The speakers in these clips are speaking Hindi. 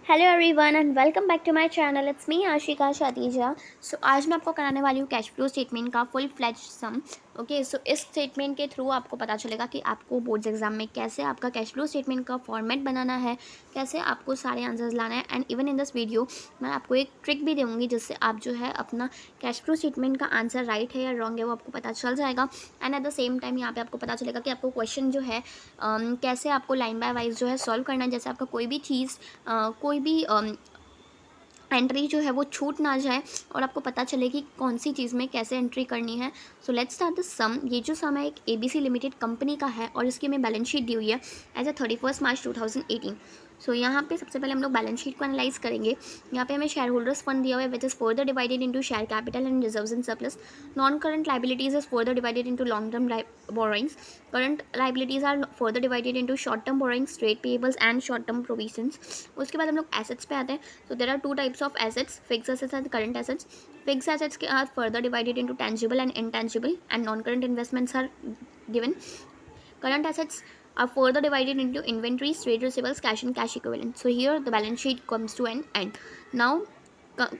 Hello everyone and welcome back to my channel. It's me Ashika Shatija. So आज मैं आपको कराने वाली हूँ कैश फ्लो स्टेटमेंट का full fledged sum. Okay, so इस स्टेटमेंट के थ्रू आपको पता चलेगा कि आपको बोर्ड्स एग्जाम में कैसे आपका कैश फ्लो स्टेटमेंट का फॉर्मेट बनाना है, कैसे आपको सारे आंसर्स लाना है। And even in this video मैं आपको एक ट्रिक भी दूँगी जिससे आप जो है अपना कैश फ्लो स्टेटमेंट का आंसर राइट है या रॉन्ग है वो आपको पता चल जाएगा। And at the same time यहाँ पे आपको पता चलेगा कि आपको क्वेश्चन जो है कैसे आपको लाइन बाय वाइज जो है सॉल्व करना है। जैसे आपका कोई भी चीज़ कोई भी एंट्री जो है वो छूट ना जाए और आपको पता चले कि कौन सी चीज़ में कैसे एंट्री करनी है। सो लेट्स स्टार्ट द सम। ये जो सम है एक ABC लिमिटेड कंपनी का है और इसकी हमें बैलेंस शीट दी हुई है एज अ 31 मार्च 2018। सो यहाँ पे सबसे पहले हम लोग बैलेंस शीट को एनालाइज करेंगे। यहाँ पे हमें शेयर होल्डर्स फंड दिया हुआ है which is further divided into share capital and reserves and surplus. Non current liabilities is further divided into long term borrowings. Current liabilities are further divided into short term borrowings, trade payables and short term provisions. उसके बाद हम लोग assets पे आते हैं. So there are two types of assets, fixed assets and current assets. Fixed assets are further divided into tangible and intangible and non-current investments are given. Current assets are further divided into inventories, trade receivables, cash and cash equivalent. So here the balance sheet comes to an end. Now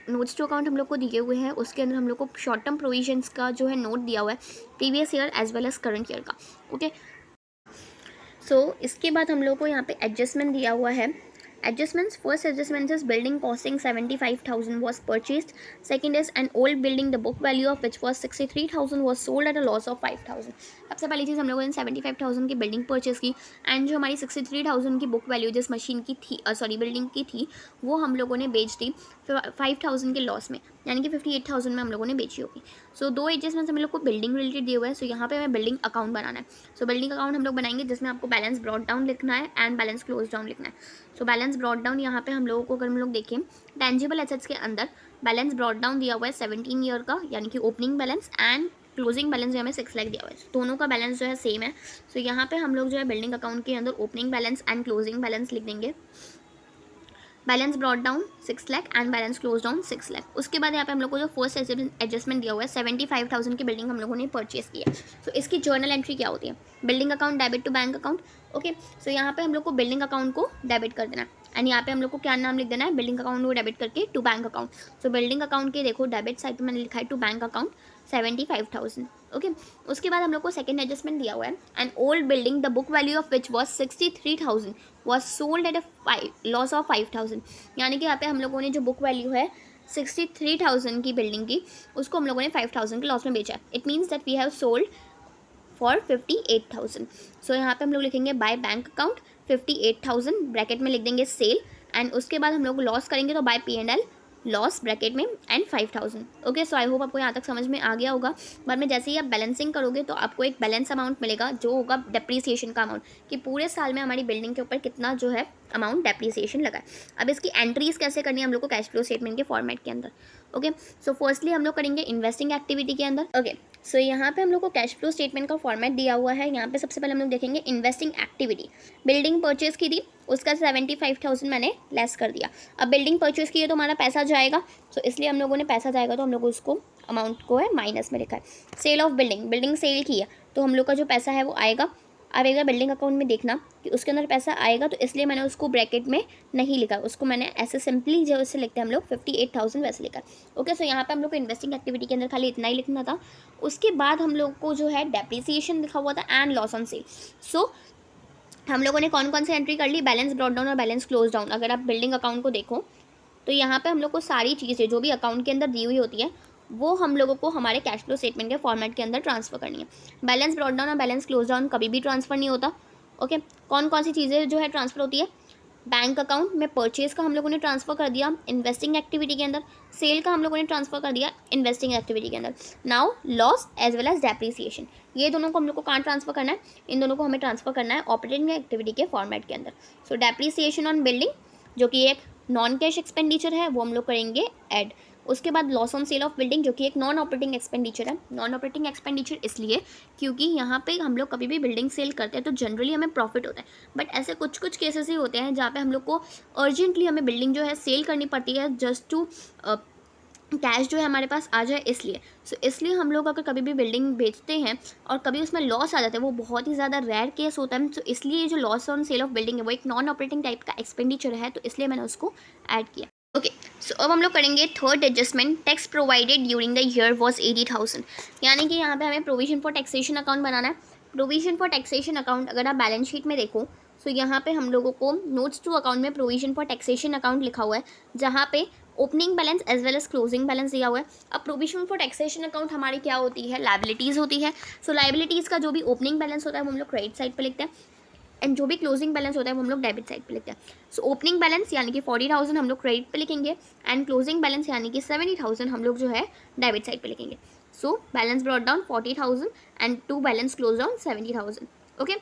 notes to account हम लोग को दिए हुए हैं, उसके अंदर हम लोग को शॉर्ट टर्म प्रोविजंस का जो है नोट दिया हुआ है previous year as well as current year का। ओके, सो इसके बाद हम लोग को यहाँ पे एडजस्टमेंट दिया हुआ है। Adjustments. First adjustment is building costing 75,000 was purchased. Second is an old building the book value of which was 63,000 was sold at a loss of 5,000. सबसे पहली चीज़ हम लोगों ने 75,000 की बिल्डिंग परचेज की एंड जो हमारी 63,000 की बुक वैल्यू जिस मशीन की थी बिल्डिंग की थी वो हम लोगों ने बेच दी 5,000 के लॉस में, यानी कि 58,000 में हम लोगों ने बेची होगी। सो दो एडजस्टमेंट्स हम लोग को बिल्डिंग रिलेटेड दिए हुए हैं। सो यहाँ पे हमें बिल्डिंग अकाउंट बनाना है। सो बिल्डिंग अकाउंट हम लोग बनाएंगे जिसमें आपको बैलेंस ब्रॉट डाउन लिखना है एंड बैलेंस क्लोज डाउन लिखना है। सो बैलेंस ब्रॉट डाउन यहाँ पे हम लोगों को अगर हम लोग देखें टेंजिबल एसेट्स के अंदर बैलेंस ब्रॉट डाउन दिया हुआ है 17 ईयर का, यानी कि opening balance and closing balance जो हमें 6 लाख दिया हुआ है। दोनों का बैलेंस जो है सेम है। सो यहाँ पे हम लोग जो है बिल्डिंग अकाउंट के अंदर opening balance and closing balance लिख देंगे। Balance brought down 6 lakh and balance close down 6 lakh. उसके बाद यहाँ पे हम लोग को जो फर्स्ट एडजस्टमेंट दिया हुआ है 75,000 की बिल्डिंग हम लोगों ने परचेज की है। सो इसकी जर्नल एंट्री क्या होती है? Building account debit to bank account. Okay, so यहाँ पे हम लोग को बिल्डिंग अकाउंट को डेबिट कर देना है एंड यहाँ पे हम लोग को क्या नाम लिख देना है? बिल्डिंग अकाउंट को डेबिट करके to bank account. So building account के देखो डेबिट साइड पे मैंने लिखा है टू बैंक अकाउंट 75,000। ओके, उसके बाद हम लोग को सेकंड एडजस्टमेंट दिया हुआ है an old building the book value of which was 63,000 was sold at a loss of 5,000। यानी कि यहाँ पे हम लोगों ने जो बुक वैल्यू है 63,000 की बिल्डिंग की उसको हम लोगों ने 5,000 के लॉस में बेचा है। It means that we have sold for 58,000। So यहाँ पे हम लोग लिखेंगे बाय बैंक अकाउंट 58,000 ब्रैकेट में लिख देंगे सेल एंड उसके बाद हम लोग लॉस करेंगे तो बाय P&L लॉस ब्रैकेट में and 5,000। Okay, so I hope आपको यहाँ तक समझ में आ गया होगा। बाद में जैसे ही आप बैलेंसिंग करोगे तो आपको एक बैलेंस अमाउंट मिलेगा जो होगा डेप्रीसिएशन का अमाउंट, कि पूरे साल में हमारी बिल्डिंग के ऊपर कितना जो है अमाउंट डेप्रीसिएशन लगा है। अब इसकी एंट्रीज कैसे करनी है हम लोग को कैश फ्लो स्टेटमेंट के फॉर्मेट के अंदर। ओके, सो फर्स्टली हम लोग करेंगे इन्वेस्टिंग एक्टिविटी के अंदर। ओके, सो यहाँ पे हम लोग को कैश फ्लो स्टेटमेंट का फॉर्मेट दिया हुआ है। यहाँ पे सबसे पहले हम लोग देखेंगे इन्वेस्टिंग एक्टिविटी। बिल्डिंग परचेज की थी, उसका 75,000 मैंने लेस कर दिया। अब बिल्डिंग परचेज की है तो हमारा पैसा जाएगा, सो इसलिए हम लोगों ने पैसा जाएगा तो हम लोग उसको अमाउंट को है माइनस में लिखा है। Sale of building, building sale की है तो हम लोग का जो पैसा है वो आएगा। अब एक बार बिल्डिंग अकाउंट में देखना कि उसके अंदर पैसा आएगा, तो इसलिए मैंने उसको ब्रैकेट में नहीं लिखा, उसको मैंने ऐसे सिंपली जो उससे लिखते हैं हम लोग 58,000 वैसे लिखा। ओके, सो यहाँ पे हम लोग को इन्वेस्टिंग एक्टिविटी के अंदर खाली इतना ही लिखना था। उसके बाद हम लोग को जो है डेप्रीसिएशन लिखा हुआ था एंड लॉस ऑन सेल। सो हम लोगों ने कौन कौन सी एंट्री कर ली? बैलेंस ब्रॉट डाउन और बैलेंस क्लोज डाउन। अगर आप बिल्डिंग अकाउंट को देखो तो यहाँ पे हम लोग को सारी चीज़ें जो भी अकाउंट के अंदर दी हुई होती है वो हम लोगों को हमारे कैश फ्लो स्टेटमेंट के फॉर्मेट के अंदर ट्रांसफर करनी है। बैलेंस ब्रॉट डाउन और बैलेंस क्लोज डाउन कभी भी ट्रांसफर नहीं होता। ओके, कौन कौन सी चीज़ें जो है ट्रांसफर होती है? बैंक अकाउंट में परचेज का हम लोगों ने ट्रांसफर कर दिया इन्वेस्टिंग एक्टिविटी के अंदर, सेल का हम लोगों ने ट्रांसफर कर दिया इन्वेस्टिंग एक्टिविटी के अंदर। Now loss as well as depreciation, ये दोनों को हम लोग को कहाँ ट्रांसफर करना है? इन दोनों को हमें ट्रांसफर करना है ऑपरेटिंग एक्टिविटी के फॉर्मेट के अंदर। सो डेप्रीसिएशन ऑन बिल्डिंग जो कि एक नॉन कैश एक्सपेंडिचर है वो हम लोग करेंगे ऐड। उसके बाद loss on sale of building जो कि एक नॉन ऑपरेटिंग एक्सपेंडिचर है। नॉन ऑपरेटिंग एक्सपेंडिचर इसलिए क्योंकि यहाँ पे हम लोग कभी भी बिल्डिंग सेल करते हैं तो जनरली हमें प्रॉफिट होता है, बट ऐसे कुछ कुछ केसेस ही होते हैं जहाँ पे हम लोग को अर्जेंटली हमें बिल्डिंग जो है सेल करनी पड़ती है जस्ट टू कैश जो है हमारे पास आ जाए इसलिए। सो इसलिए हम लोग अगर कभी भी बिल्डिंग बेचते हैं और कभी उसमें लॉस आ जाता है, वो बहुत ही ज़्यादा रेयर केस होता है। सो इसलिए जो loss on sale of building है वो एक नॉन ऑपरेटिंग टाइप का एक्सपेंडिचर है, तो इसलिए मैंने उसको ऐड किया। ओके, सो अब हम लोग करेंगे third adjustment, tax provided during the year was 80,000। यानी कि यहाँ पे हमें प्रोविजन फॉर टैक्सेशन अकाउंट बनाना है। प्रोविजन फॉर टैक्सेशन अकाउंट अगर आप बैलेंस शीट में देखो, सो यहाँ पे हम लोगों को नोट्स टू अकाउंट में प्रोविजन फॉर टैक्सेशन अकाउंट लिखा हुआ है, जहाँ पे opening balance as well as closing balance दिया हुआ है। अब प्रोविजन फॉर टैक्सेशन अकाउंट हमारी क्या होती है, लाइबिलिटीज़ होती है। सो लाइबिलिटीज़ का जो भी ओपनिंग बैलेंस होता है वो हम लोग क्रेडिट साइड पे लिखते हैं, एंड जो भी क्लोजिंग बैलेंस होता है वो हम लोग डेबिट साइड पे लिखते हैं। सो ओपनिंग बैलेंस यानी कि 40,000 हम लोग क्रेडिट पे लिखेंगे, एंड क्लोजिंग बैलेंस यानी कि 70,000 हम लोग जो है डेबिट साइड पे लिखेंगे। So balance brought down 40,000 and to balance close down 70,000। Okay,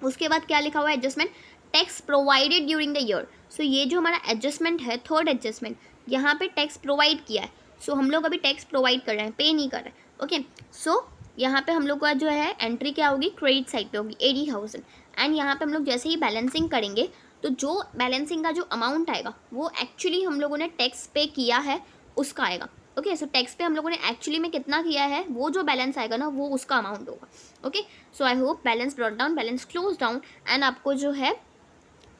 उसके बाद क्या लिखा हुआ है, adjustment tax provided during the year. So ये जो हमारा एडजस्टमेंट है, थर्ड एडजस्टमेंट, यहाँ पे टैक्स प्रोवाइड किया है। सो हम लोग अभी टैक्स प्रोवाइड कर रहे हैं, पे नहीं कर रहे हैं। ओके, सो यहाँ पे हम लोग का जो है एंट्री क्या होगी, क्रेडिट साइड पे होगी 80,000, एंड यहाँ पे हम लोग जैसे ही बैलेंसिंग करेंगे तो जो बैलेंसिंग का जो अमाउंट आएगा वो एक्चुअली हम लोगों ने टैक्स पे किया है उसका आएगा। ओके, सो टैक्स पे हम लोगों ने एक्चुअली में कितना किया है, वो जो बैलेंस आएगा ना वो उसका अमाउंट होगा। Okay, so I hope balance brought down, balance close down, and आपको जो है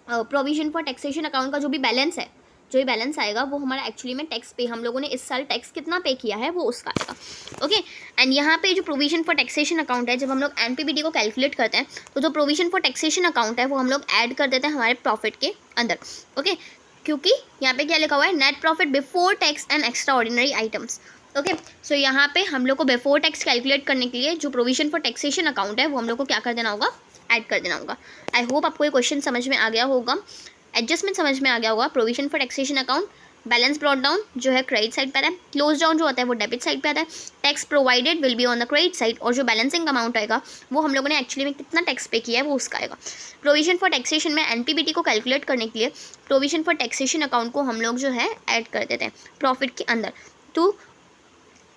प्रोविजन फॉर टैक्सेशन अकाउंट का जो भी बैलेंस है, जो भी बैलेंस आएगा वो हमारा एक्चुअली में टैक्स पे, हम लोगों ने इस साल टैक्स कितना पे किया है वो उसका आएगा। ओके, एंड यहाँ पे जो प्रोविजन फॉर टैक्सेशन अकाउंट है, जब हम लोग एनपीबीटी को कैलकुलेट करते हैं तो जो प्रोविजन फॉर टैक्सेशन अकाउंट है वो हम लोग ऐड कर देते हैं हमारे प्रॉफिट के अंदर। ओके, क्योंकि यहाँ पे क्या लिखा हुआ है, net profit before tax and extraordinary items. Okay, so यहाँ पे हम लोग को बिफोर टैक्स कैलकुलेट करने के लिए जो प्रोविजन फॉर टैक्सेशन अकाउंट है वो हम लोग को क्या कर देना होगा, ऐड कर देना होगा। आई होप आपको ये क्वेश्चन समझ में आ गया होगा, एडजस्टमेंट समझ में आ गया होगा। Provision for taxation account, balance brought down जो है क्रेडिट साइड पर है, क्लोज डाउन जो होता है वो डेबिट साइड पे आता है, tax provided will be on the credit side, और जो बैलेंसिंग अमाउंट आएगा वो हम लोगों ने एक्चुअली में कितना टैक्स पे किया है वो उसका आएगा। प्रोविजन फॉर टैक्सेशन में एनपीबीटी को कैलकुलेट करने के लिए प्रोविजन फॉर टैक्सेशन अकाउंट को हम लोग जो है ऐड कर देते हैं प्रॉफिट के अंदर, to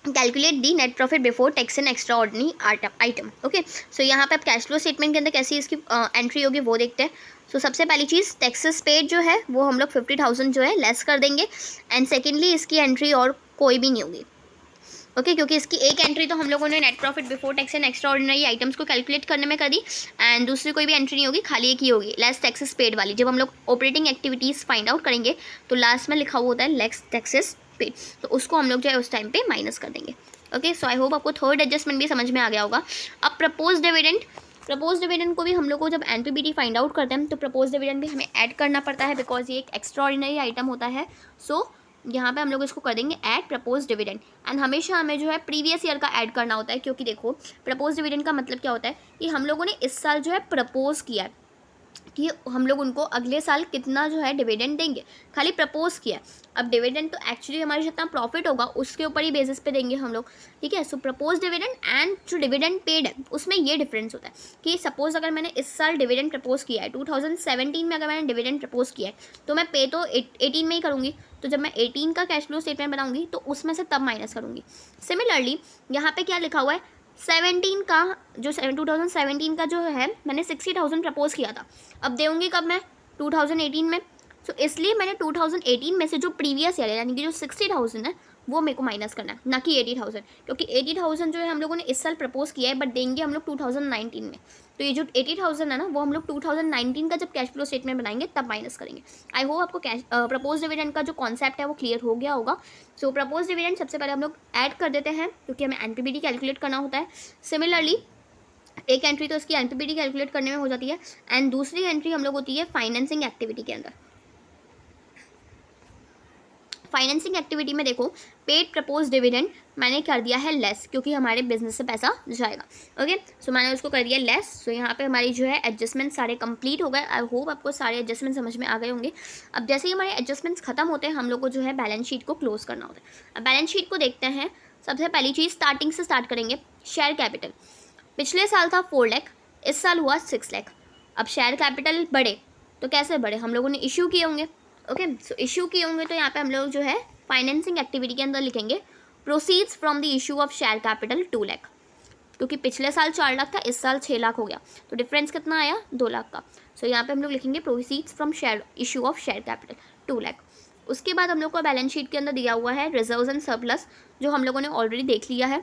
calculate the net profit before tax and extraordinary item. Okay, so यहाँ पे आप कैश फ्लो स्टेटमेंट के अंदर कैसी इसकी एंट्री होगी वो देखते हैं। सो सबसे पहली चीज़ टैक्सेस पेड जो है वो हम लोग 50,000 जो है लेस कर देंगे, एंड सेकेंडली इसकी एंट्री और कोई भी नहीं होगी। ओके, क्योंकि इसकी एक एंट्री तो हम लोगों ने net profit before tax and extraordinary items को कैलकुलेट करने में कर दी, एंड दूसरी कोई भी एंट्री नहीं होगी, खाली एक ही होगी लेस टैक्सेस पेड वाली। जब हम लोग ऑपरेटिंग एक्टिविटीज़ फाइंड आउट करेंगे तो लास्ट में लिखा हुआ होता है लेस टैक्सेस पेड, तो उसको हम लोग जो है उस टाइम पे माइनस कर देंगे। ओके, सो आई होप आपको थर्ड एडजस्टमेंट भी समझ में आ गया होगा। अब प्रपोज डिविडेंड को भी हम लोग को जब एनपीबीटी फाइंड आउट करते हैं तो प्रपोज डिविडेंड भी हमें ऐड करना पड़ता है, बिकॉज ये एक एक्स्ट्रा ऑर्डिनरी आइटम होता है। सो यहाँ पे हम लोग इसको कर देंगे ऐड प्रपोज डिविडेंड, एंड हमेशा हमें जो है प्रीवियस ईयर का ऐड करना होता है, क्योंकि देखो प्रपोज डिविडेंड का मतलब क्या होता है कि हम लोगों ने इस साल जो है प्रपोज किया है कि हम लोग उनको अगले साल कितना जो है डिविडेंड देंगे, खाली प्रपोज किया। अब डिविडेंड तो एक्चुअली हमारे जितना प्रॉफिट होगा उसके ऊपर ही बेसिस पे देंगे हम लोग, ठीक है। सो प्रपोज डिविडेंड एंड जो डिविडेंड पेड है उसमें ये डिफरेंस होता है कि सपोज अगर मैंने इस साल डिविडेंड प्रपोज किया है 2017 में, अगर मैंने डिविडेंड प्रपोज किया है तो मैं पे तो 18 में ही करूँगी, तो जब मैं 18 का कैश फ्लो स्टेटमेंट बनाऊंगी तो उसमें से तब माइनस करूँगी। सिमिलरली यहाँ पे क्या लिखा हुआ है, 17 का जो 2017 का जो है मैंने 60,000 प्रपोज किया था, अब देऊँगी कब मैं 2018 में। सो इसलिए मैंने 2018 में से जो प्रीवियस ईयर है यानी कि जो 60,000 है वो मेरे को माइनस करना है, ना कि 80,000, क्योंकि 80,000 जो है हम लोगों ने इस साल प्रपोज किया है बट देंगे हम लोग 2019 में। तो ये जो 80,000 है ना वो हम लोग 2019 का जब कैश फ्लो स्टेटमेंट बनाएंगे तब माइनस करेंगे। आई होप आपको कैश प्रपोज डिविडेंड का जो कॉन्सेप्ट है वो क्लियर हो गया होगा। सो प्रपोज डिविडेंड सबसे पहले हम लोग ऐड कर देते हैं क्योंकि हमें एनपीबीटी कैलकुलेट करना होता है। सिमिलरली एक एंट्री तो इसकी एनपीबीटी कैलकुलेट करने में हो जाती है, एंड दूसरी एंट्री हम लोग होती है फाइनेंसिंग एक्टिविटी के अंदर। फाइनेंसिंग एक्टिविटी में देखो पेड प्रपोज डिविडेंड मैंने कर दिया है लेस, क्योंकि हमारे बिजनेस से पैसा जाएगा। ओके, सो मैंने उसको कर दिया लेस। सो यहाँ पे हमारी जो है एडजस्टमेंट सारे कंप्लीट हो गए। आई होप आपको सारे एडजस्टमेंट समझ में आ गए होंगे। अब जैसे ही हमारे एडजस्टमेंट्स खत्म होते हैं हम लोग को जो है बैलेंस शीट को क्लोज करना होता है। अब बैलेंस शीट को देखते हैं। सबसे पहली चीज़ स्टार्टिंग से स्टार्ट करेंगे। शेयर कैपिटल पिछले साल था 4 लाख, इस साल हुआ 6 लाख। अब शेयर कैपिटल बढ़े तो कैसे बढ़े, हम लोगों ने इशू किए होंगे। ओके, सो इशू किए होंगे तो यहाँ पे हम लोग जो है फाइनेंसिंग एक्टिविटी के अंदर लिखेंगे proceeds from the issue of share capital 2 lakh, क्योंकि पिछले साल 4 लाख था, इस साल 6 लाख हो गया, तो डिफरेंस कितना आया 2 लाख का। सो यहाँ पे हम लोग लिखेंगे proceeds from share issue of share capital 2 lakh. उसके बाद हम लोग को बैलेंस शीट के अंदर दिया हुआ है रिजर्व्स एंड सरप्लस, जो हम लोगों ने ऑलरेडी देख लिया है।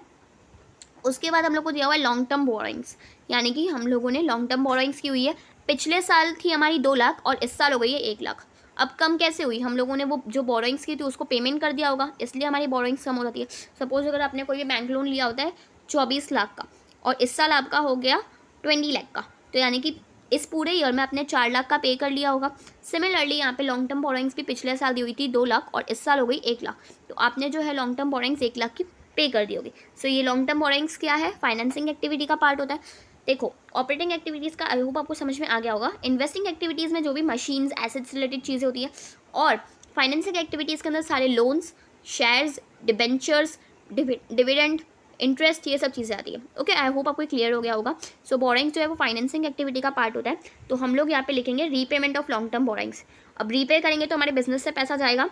उसके बाद हम लोग को दिया हुआ है लॉन्ग टर्म बोरोइंग्स, यानी कि हम लोगों ने लॉन्ग टर्म बोरोइंग्स की हुई है। पिछले साल थी हमारी 2 लाख और इस साल हो गई है 1 लाख। अब कम कैसे हुई? हम लोगों ने वो जो बोरोइंग्स की थी उसको पेमेंट कर दिया होगा, इसलिए हमारी बोरोइंग्स कम हो जाती है। सपोज अगर आपने कोई भी बैंक लोन लिया होता है 24 लाख का और इस साल आपका हो गया 20 लाख का, तो यानी कि इस पूरे ईयर में आपने 4 लाख का पे कर लिया होगा। सिमिलरली यहाँ पे लॉन्ग टर्म बोरोइंग्स भी पिछले साल दी हुई थी 2 लाख और इस साल हो गई 1 लाख, तो आपने जो है लॉन्ग टर्म बोरोइंग्स 1 लाख की पे कर दी होगी। सो ये लॉन्ग टर्म बोरोइंग्स क्या है? फाइनेंसिंग एक्टिविटी का पार्ट होता है। देखो ऑपरेटिंग एक्टिविटीज़ का आई होप आपको समझ में आ गया होगा। इन्वेस्टिंग एक्टिविटीज़ में जो भी मशीन्स एसेट्स रिलेटेड चीज़ें होती है, और फाइनेंसिंग एक्टिविटीज़ के अंदर सारे loans, shares, debentures, dividend, interest, ये सब चीज़ें आती है। ओके, आई होप आपको क्लियर हो गया होगा। सो बोरोइंग्स जो है वो फाइनेंसिंग एक्टिविटी का पार्ट होता है। तो हम लोग यहाँ पे लिखेंगे repayment of long term borrowings. अब रीपे करेंगे तो हमारे बिजनेस से पैसा जाएगा।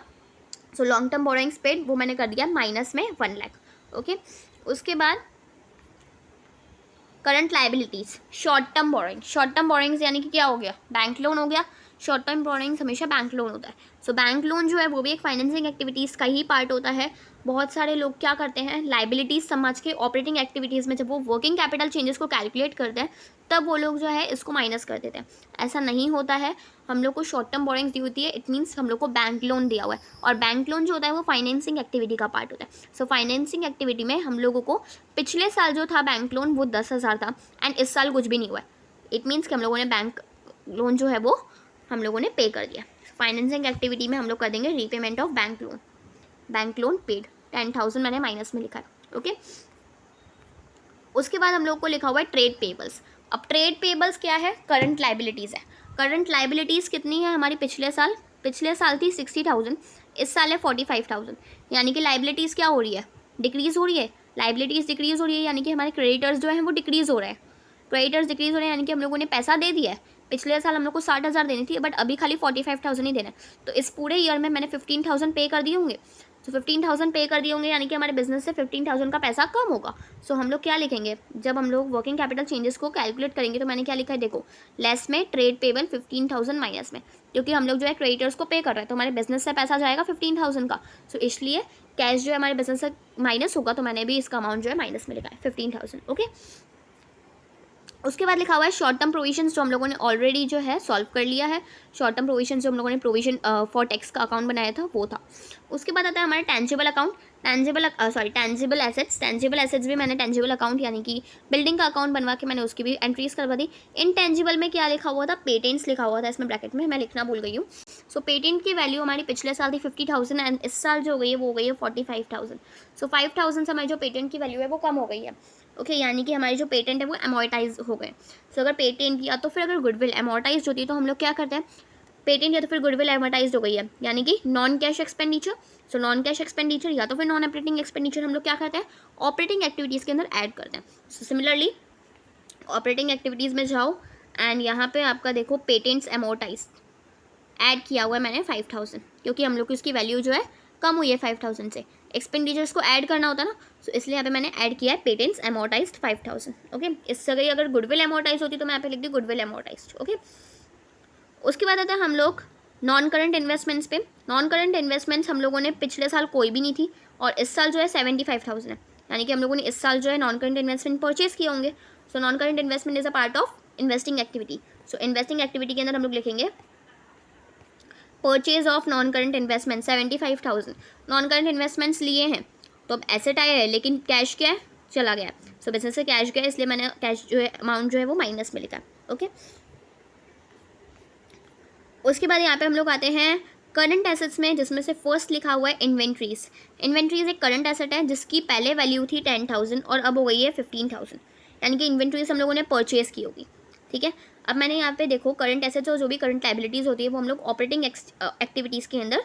So long term borrowings paid वो मैंने कर दिया माइनस में 1 लाख। ओके, उसके बाद current liabilities, short term borrowing. Short term borrowings यानी कि क्या हो गया? बैंक लोन हो गया। शॉर्ट टर्म बोरोइंग्स हमेशा बैंक लोन होता है। सो बैंक लोन जो है वो भी एक फाइनेंसिंग एक्टिविटीज़ का ही पार्ट होता है। बहुत सारे लोग क्या करते हैं, लाइबिलिटीज़ समझ के ऑपरेटिंग एक्टिविटीज़ में जब वो वर्किंग कैपिटल चेंजेस को कैलकुलेट करते हैं तब वो लोग जो है इसको माइनस कर देते हैं। ऐसा नहीं होता है। हम लोग को शॉर्ट टर्म बोरोइंग्स दी होती है, इट मीन्स हम लोग को बैंक लोन दिया हुआ है, और बैंक लोन जो होता है वो फाइनेंसिंग एक्टिविटी का पार्ट होता है। सो फाइनेंसिंग एक्टिविटी में हम लोगों को पिछले साल जो था बैंक लोन वो 10,000 था एंड इस साल कुछ भी नहीं हुआ है। इट मीन्स कि हम लोगों ने बैंक लोन जो है वो हम लोगों ने पे कर दिया। फाइनेंसिंग एक्टिविटी में हम लोग कर देंगे repayment of bank loan. Bank loan paid 10,000 मैंने माइनस में लिखा है। ओके, उसके बाद हम लोग को लिखा हुआ है ट्रेड पेबल्स। अब ट्रेड पेबल्स क्या है? करंट लाइबिलिटीज़ है। करंट लाइबिलिटीज़ कितनी है हमारी? पिछले साल थी 60,000, इस साल है 45,000, यानी कि लाइबिलिटीज़ क्या हो रही है? डिक्रीज़ हो रही है। लाइबिलिटीज़ डिक्रीज़ हो रही है यानी कि हमारे क्रेडिटर्स जो हैं वो डिक्रीज़ हो रहे हैं। क्रेडिटर्स डिक्रीज़ हो रहे हैं यानी कि हम लोगों ने पैसा दे दिया है। पिछले साल हम लोग को 60,000 देनी थी, बट अभी खाली 45,000 ही देना है। तो इस पूरे ईयर में मैंने 15,000 पे कर दिए होंगे। सो 15,000 पे कर दिए होंगे यानी कि हमारे बिजनेस से 15,000 का पैसा कम होगा। सो हम लोग क्या लिखेंगे? जब हम लोग वर्किंग कैपिटल चेंजेस को कैलकुलेट करेंगे तो मैंने क्या लिखा है देखो, लेस में ट्रेड पेबल 15,000 माइनस में, क्योंकि हम लोग जो है क्रेडिटर्स को पे कर रहे हैं तो हमारे बिजनेस से पैसा जाएगा 15,000 का। सो इसलिए कैश जो है हमारे बिजनेस से माइनस होगा, तो मैंने भी इसका अमाउंट जो है माइनस में लिखा है 15,000। ओके, उसके बाद लिखा हुआ है शॉर्ट टर्म प्रोविजंस, जो हम लोगों ने ऑलरेडी जो है सॉल्व कर लिया है। शॉर्ट टर्म प्रोविजन जो हम लोगों ने प्रोविजन फॉर टैक्स का अकाउंट बनाया था वो था। उसके बाद आता है हमारा tangible account, tangible assets. Tangible assets भी मैंने टेंजिबल अकाउंट यानी कि बिल्डिंग का अकाउंट बनवा के मैंने उसकी भी एंट्रीज करवा दी। इनटेंजिबल में क्या लिखा हुआ था? पेटेंट्स लिखा हुआ था इसमें ब्रैकेट में, मैं लिखना भूल गई हूँ। सो पेटेंट की वैल्यू हमारी पिछले साल थी 50,000 एंड इस साल जो हो गई है वो हो गई है 45,000। सो 5,000 से हमारी जो पेटेंट की वैल्यू है वो कम हो गई है। ओके, यानी कि हमारी जो पेटेंट है वो अमोर्टाइज हो गए। सो अगर पेटेंट या तो फिर अगर गुडविल अमोर्टाइज होती है तो हम लोग क्या करते हैं, पेटेंट या तो फिर गुडविल अमोर्टाइज हो गई है यानी कि non cash expenditure. So non cash expenditure या तो फिर नॉन ऑपरेटिंग एक्सपेंडिचर हम लोग क्या करते हैं, ऑपरेटिंग एक्टिविटीज़ के अंदर ऐड करते हैं। सो सिमिलरली ऑपरेटिंग एक्टिविटीज़ में जाओ एंड यहाँ पे आपका देखो पेटेंट्स अमोर्टाइज ऐड किया हुआ है मैंने 5,000, क्योंकि हम लोग की उसकी वैल्यू जो है कम हुई है 5,000 से। एक्सपेंडिचर्स को ऐड करना होता है ना, सो इसलिए यहाँ पे मैंने ऐड किया है पेटेंट्स अमोर्टाइज्ड 5,000। ओके, इससे अगर गुडविल अमोर्टाइज होती तो मैं यहाँ पे लिख दी गुडविल अमोर्टाइज्ड। ओके, उसके बाद आता है हम लोग नॉन करंट इन्वेस्टमेंट्स पे। नॉन करंट इन्वेस्टमेंट्स हम लोगों ने पिछले साल कोई भी नहीं थी और इस साल जो है 75,000 है, यानी कि हम लोगों ने इस साल जो है नॉन करंट इन्वेस्टमेंट परचेज किए होंगे। So non current investment is a part of investing activity. So investing activity के अंदर हम लोग लिखेंगे purchase of non current investment 75,000। Non current investments लिए हैं तो अब एसेट आया है, लेकिन कैश क्या है? चला गया है। सो बिजनेस से कैश गया, इसलिए मैंने कैश जो है अमाउंट जो है वो माइनस में लिखा है। ओके, उसके बाद यहाँ पे हम लोग आते हैं करंट एसेट्स में, जिसमें से फर्स्ट लिखा हुआ है इन्वेंट्रीज। इन्वेंट्रीज एक करंट एसेट है जिसकी पहले वैल्यू थी 10,000 और अब हो गई है 15,000, यानी कि इन्वेंट्रीज हम लोगों ने परचेज की होगी। ठीक है, अब मैंने यहाँ पे देखो करंट एसेट्स और जो भी करंट लायबिलिटीज़ होती है वो हम लोग ऑपरेटिंग एक्टिविटीज़ के अंदर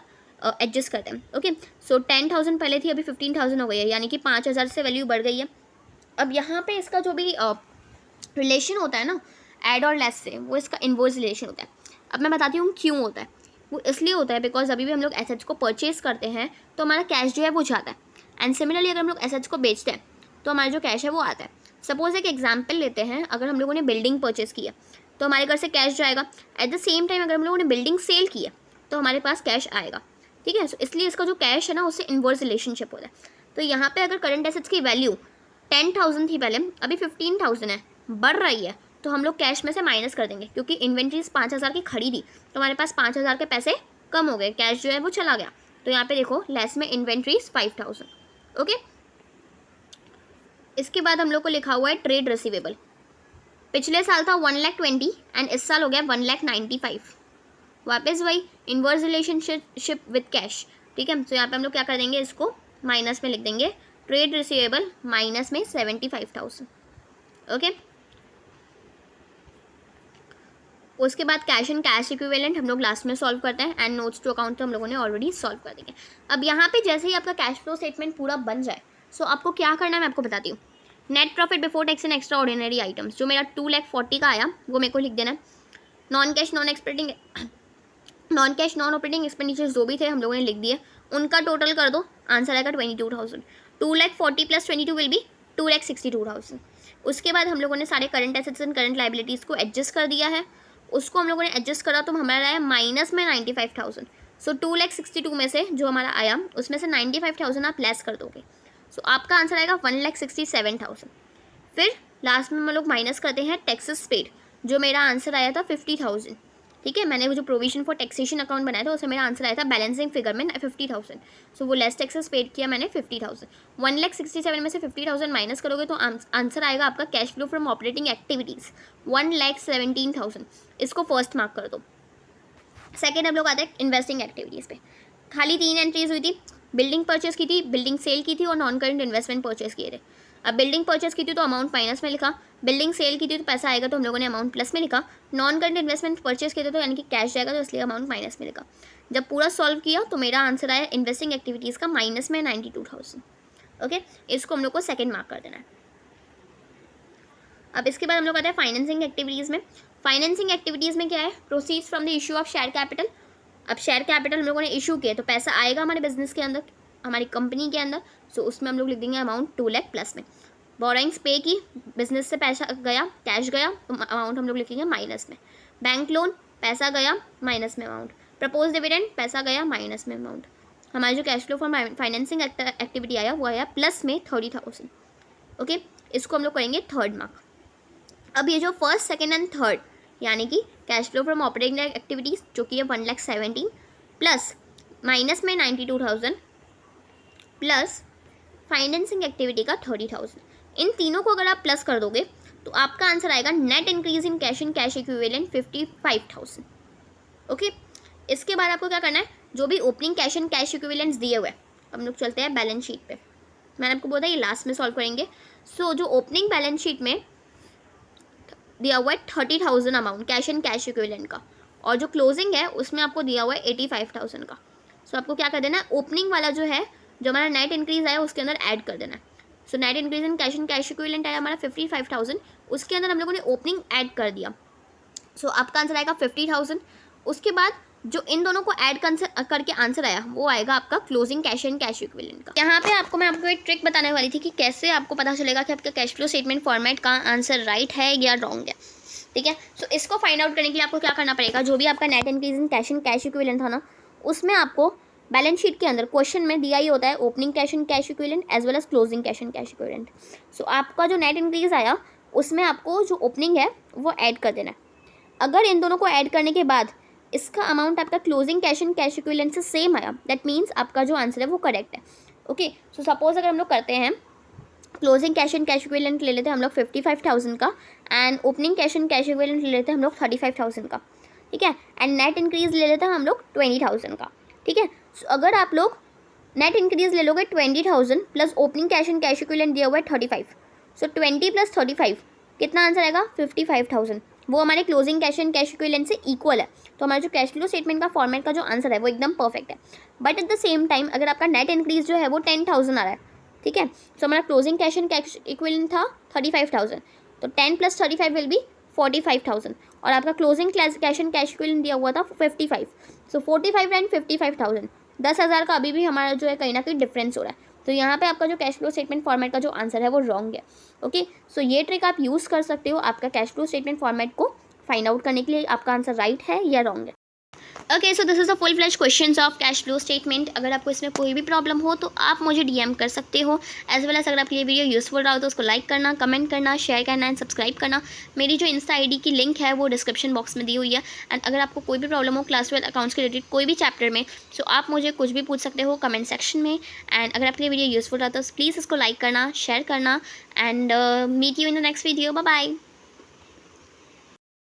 एडजस्ट करते हैं। ओके, सो 10,000 पहले थी, अभी 15,000 हो गई है, यानी कि 5,000 से वैल्यू बढ़ गई है। अब यहाँ पे इसका जो भी रिलेशन होता है ना ऐड और लेस से, वो इसका इन्वर्स रिलेशन होता है। अब मैं बताती हूँ क्यों होता है। वो इसलिए होता है बिकॉज अभी भी हम लोग एसेट्स को परचेज करते हैं तो हमारा कैश जो है वो जाता है, एंड सिमिलरली अगर हम लोग एसेट्स को बेचते हैं तो हमारा जो कैश है वो आता है। सपोज एक एग्जाम्पल लेते हैं, अगर हम लोगों ने बिल्डिंग परचेज किया तो हमारे घर से कैश जाएगा। एट द सेम टाइम अगर हम लोगों ने बिल्डिंग सेल की है तो हमारे पास कैश आएगा। ठीक है। सो इसलिए इसका जो कैश है ना उससे इन्वर्स रिलेशनशिप होता है। तो यहाँ पे अगर करंट एसेट्स की वैल्यू 10,000 थी पहले, अभी 15,000 है, बढ़ रही है, तो हम लोग कैश में से माइनस कर देंगे, क्योंकि इन्वेंट्रीज 5,000 की खड़ी थी तो हमारे पास 5,000 के पैसे कम हो गए, कैश जो है वो चला गया। तो यहाँ पे देखो लेस में इन्वेंट्रीज 5,000। ओके, इसके बाद हम लोग को लिखा हुआ है ट्रेड रिसीवेबल। पिछले साल था 1,20,000 एंड इस साल हो गया 1,95,000। वापस वही इन्वर्स रिलेशनशिप विद कैश। ठीक है, तो यहाँ पे हम लोग क्या कर देंगे, इसको माइनस में लिख देंगे, ट्रेड रिसीवेबल माइनस में 75,000। ओके, उसके बाद कैश एंड कैश इक्विवेलेंट हम लोग लास्ट में सॉल्व करते हैं, एंड नोट्स टू अकाउंट तो हम लोगों ने ऑलरेडी सॉल्व कर देंगे। अब यहाँ पे जैसे ही आपका कैश फ्लो स्टेटमेंट पूरा बन जाए, सो आपको क्या करना है मैं आपको बताती हूँ। Net profit before tax and extraordinary items, जो मेरा 2,40,000 का आया वो मेरे को लिख देना है। Non cash non operating expenditures जो भी थे हम लोगों ने लिख दिए, उनका टोटल कर दो, आंसर आएगा 22,000। 2,40,000 प्लस 22 विल बी 2,62,000। उसके बाद हम लोगों ने सारे current assets and current liabilities को एडजस्ट कर दिया है, उसको हम लोगों ने एडजस्ट करा तो हमारा आया माइनस में 95,000। सो 2,62,000 में से जो हमारा आया उसमें से 95,000 आप लेस कर दोगे, सो आपका आंसर आएगा 1,67,000। फिर लास्ट में हम लोग माइनस करते हैं टैक्सेस पेड, जो मेरा आंसर आया था 50,000। ठीक है, मैंने वो जो प्रोविजन फॉर टैक्सेशन अकाउंट बनाया था उसमें मेरा आंसर आया था बैलेंसिंग फिगर में 50,000। सो वो लेस टैक्सेस पेड किया मैंने 50,000। 1,67,000 में से 50,000 माइनस करोगे तो आंसर आएगा आपका cash flow from operating activities 1,17,000। इसको फर्स्ट मार्क कर दो। सेकेंड हम लोग आते हैं इन्वेस्टिंग एक्टिविटीज़ पे। खाली 3 एंट्रीज हुई थी, बिल्डिंग परचेस की थी, बिल्डिंग सेल की थी और नॉन करंट इन्वेस्टमेंट परचेस किए थे। अब बिल्डिंग परचेस की थी तो अमाउंट माइनस में लिखा, बिल्डिंग सेल की थी तो पैसा आएगा तो हम लोगों ने अमाउंट प्लस में लिखा, नॉन करंट इन्वेस्टमेंट परचेस किए थे तो यानी कि कैश जाएगा तो इसलिए अमाउंट माइनस में लिखा। जब पूरा सॉल्व किया तो मेरा आंसर आया इन्वेस्टिंग एक्टिविटीज़ का माइनस में 92,000। ओके, इसको हम लोग को सेकेंड मार्क कर देना है। अब इसके बाद हम लोग आते हैं फाइनेंसिंग एक्टिविटीज़ में। फाइनेंसिंग एक्टिविटीज़ में क्या है, proceeds from the issue of share capital. अब शेयर कैपिटल हम लोगों ने इशू किया तो पैसा आएगा हमारे बिजनेस के अंदर, हमारी कंपनी के अंदर, सो उसमें हम लोग लिख देंगे अमाउंट 2 लाख प्लस में। बोरोइंग्स पे की, बिजनेस से पैसा गया, कैश गया तो अमाउंट हम लोग लिखेंगे माइनस में। बैंक लोन, पैसा गया माइनस में अमाउंट। प्रपोज डिविडेंड, पैसा गया माइनस में अमाउंट। हमारा जो cash flow for financing activity आया वो आया प्लस में 30,000। ओके, इसको हम लोग करेंगे थर्ड मार्क। अब ये जो फर्स्ट सेकेंड एंड थर्ड यानी कि cash flow from operating activities जो कि है 1,17,000 प्लस माइनस में 92,000 प्लस फाइनेंसिंग एक्टिविटी का 30,000, इन तीनों को अगर आप प्लस कर दोगे तो आपका आंसर आएगा net increase in cash and cash equivalent 55,000। Okay, इसके बाद आपको क्या करना है, जो भी opening cash and cash equivalents दिए हुए हैं, हम लोग चलते हैं बैलेंस शीट पे। मैंने आपको बोला ये लास्ट में सॉल्व करेंगे। सो जो ओपनिंग बैलेंस शीट में दिया हुआ है 30,000 amount cash and cash equivalent का, और जो क्लोजिंग है उसमें आपको दिया हुआ है 85,000 का। सो आपको क्या कर देना है, ओपनिंग वाला जो है जो हमारा नेट इंक्रीज आया उसके अंदर ऐड कर देना है। So net increase in cash and cash equivalent आया हमारा 55,000, उसके अंदर हम लोगों ने ओपनिंग ऐड कर दिया, सो आपका आंसर आएगा 50,000। उसके बाद जो इन दोनों को ऐड करके आंसर आया वो आएगा आपका closing cash and cash equivalent का। यहाँ पे मैं आपको एक ट्रिक बताने वाली थी कि कैसे आपको पता चलेगा कि आपका कैश फ्लो स्टेटमेंट फॉर्मेट का आंसर राइट है या रॉन्ग है। ठीक है, सो इसको फाइंड आउट करने के लिए आपको क्या करना पड़ेगा, जो भी आपका net increase in cash and cash equivalent था ना, उसमें आपको बैलेंस शीट के अंदर क्वेश्चन में दिया ही होता है opening cash and cash equivalent as well as closing cash and cash equivalent. So आपका जो नेट इंक्रीज आया उसमें आपको जो ओपनिंग है वो ऐड कर देना है। अगर इन दोनों को ऐड करने के बाद इसका अमाउंट आपका closing cash and cash equivalent से सेम आया, दैट मीन्स आपका जो आंसर है वो करेक्ट है। ओके, सो सपोज अगर हम लोग करते हैं closing cash and cash equivalent ले लेते हैं हम लोग 55,000 का, and opening cash and cash equivalent ले लेते हैं हम लोग 35,000 का। ठीक है, एंड नेट इंक्रीज ले लेते हैं हम लोग 20,000 का। ठीक है, सो अगर आप लोग नेट इंक्रीज ले लोगे 20,000 plus opening cash and cash equivalent दिया हुआ है 35, सो 20 प्लस 35 कितना आंसर आएगा 55,000। वो हमारे closing cash and cash equivalent से इक्वल है, तो हमारा जो कैश फ्लो स्टेटमेंट का फॉर्मेट का जो आंसर है वो एकदम परफेक्ट है। But at the same time अगर आपका नेट इंक्रीज जो है वो 10,000 आ रहा है, ठीक है, सो हमारा closing cash and cash equivalent था 35,000, तो 10 प्लस 35 विल बी 45,000, और आपका closing cash and cash equivalent दिया हुआ था 55, सो 45 एंड 55,000, 10,000 का अभी भी हमारा जो है कहीं ना कहीं डिफरेंस हो रहा है। तो यहाँ पे आपका जो कैश फ्लो स्टेटमेंट फॉर्मेट का जो आंसर है वो रॉन्ग है। ओके, सो ये ट्रिक आप यूज़ कर सकते हो आपका कैश फ्लो स्टेटमेंट फॉर्मेट को फाइंड आउट करने के लिए आपका आंसर राइट है या रॉन्ग है। Okay, so this is the full flash questions of cash flow statement. अगर आपको इसमें कोई भी प्रॉब्लम हो तो आप मुझे डीएम कर सकते हो। एज वेल एज अगर आपके ये वीडियो यूजफुल रहा हो तो उसको लाइक करना, कमेंट करना, शेयर करना एंड सब्सक्राइब करना। मेरी जो इंस्टा आईडी की लिंक है वो डिस्क्रिप्शन बॉक्स में दी हुई है। एंड अगर आपको कोई भी प्रॉब्लम हो क्लास 12 अकाउंट्स के रिलेटेड कोई भी चैप्टर में, सो आप मुझे कुछ भी पूछ सकते हो कमेंट सेक्शन में। एंड अगर आपके ये वीडियो यूजफुल रहा तो प्लीज़ इसको लाइक करना, शेयर करना and meet you in the next video. Bye bye.